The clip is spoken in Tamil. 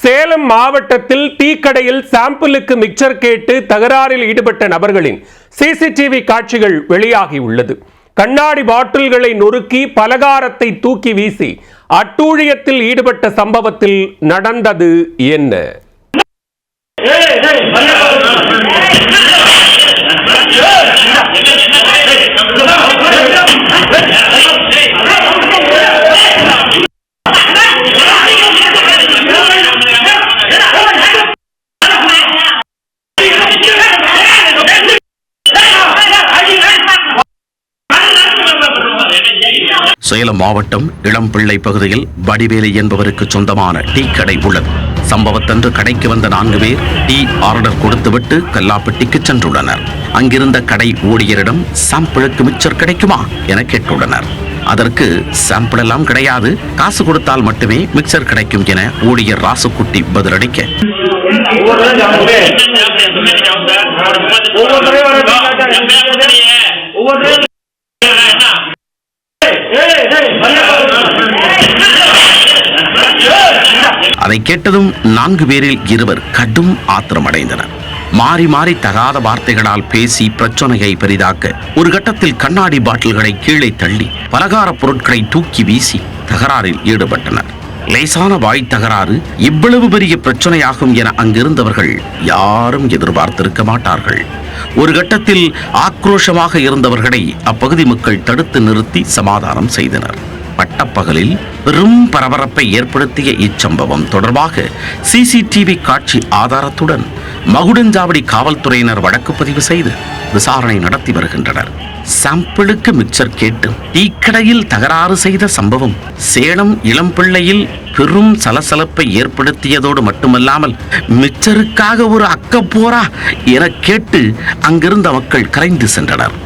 சேலம் மாவட்டத்தில் டீக்கடையில் சாம்பிளுக்கு மிக்சர் கேட்டு தகராறில் ஈடுபட்ட நபர்களின் சிசிடிவி காட்சிகள் வெளியாகியுள்ளது. கண்ணாடி பாட்டில்களை நொறுக்கி பலகாரத்தை தூக்கி வீசி அட்டூழியத்தில் ஈடுபட்ட சம்பவத்தில் நடந்தது என்ன? சேலம் மாவட்டம் இளம்பிள்ளை பகுதியில் வடிவேலு என்பவருக்கு சொந்தமான டீ கடை உள்ளது. சம்பவத்தன்று கடைக்கு வந்த 4 பேர் டீ ஆர்டர் கொடுத்துவிட்டு கல்லாப்பட்டிக்கு சென்றுள்ளனர். அங்கிருந்த கடை ஊழியரிடம் சாம்பிளுக்கு மிக்சர் கிடைக்குமா என கேட்டுள்ளனர். அதற்கு சாம்பிள் எல்லாம் கிடையாது, காசு கொடுத்தால் மட்டுமே மிக்சர் கிடைக்கும் என ஊழியர் ராசுக்குட்டி பதிலளிக்க, அதை கேட்டதும் 4 பேரில் 2 கடும் ஆத்திரமடைந்தனர். மாறி மாறி தகாத வார்த்தைகளால் பேசி பிரச்சனையை பெரிதாக்க ஒரு கட்டத்தில் கண்ணாடி பாட்டில்களை கீழே தள்ளி பலகார பொருட்களை தூக்கி வீசி தகராறில் ஈடுபட்டனர். லேசான வாய் தகராறு இவ்வளவு பெரிய பிரச்சனையாகும் என அங்கிருந்தவர்கள் யாரும் எதிர்பார்த்திருக்க மாட்டார்கள். ஒரு கட்டத்தில் ஆக்ரோஷமாக இருந்தவர்களை அப்பகுதி மக்கள் தடுத்து நிறுத்தி சமாதானம் செய்தனர். பட்டப்பகலில் பெரும் பரபரப்பை ஏற்படுத்திய இச்சம்பவம் தொடர்பாக சிசிடிவி காட்சி ஆதாரத்துடன் மகுடஞ்சாவடி காவல்துறையினர் வழக்கு பதிவு செய்து விசாரணை நடத்தி வருகின்றனர். சாம்பிளுக்கு மிக்சர் கேட்டு டீக்கடையில் தகராறு செய்த சம்பவம் சேலம் இளம்பிள்ளையில் பெரும் சலசலப்பை ஏற்படுத்தியதோடு மட்டுமல்லாமல் மிக்சருக்காக ஒரு அக்கப்போரா என கேட்டு அங்கிருந்த மக்கள் கரைந்து சென்றனர்.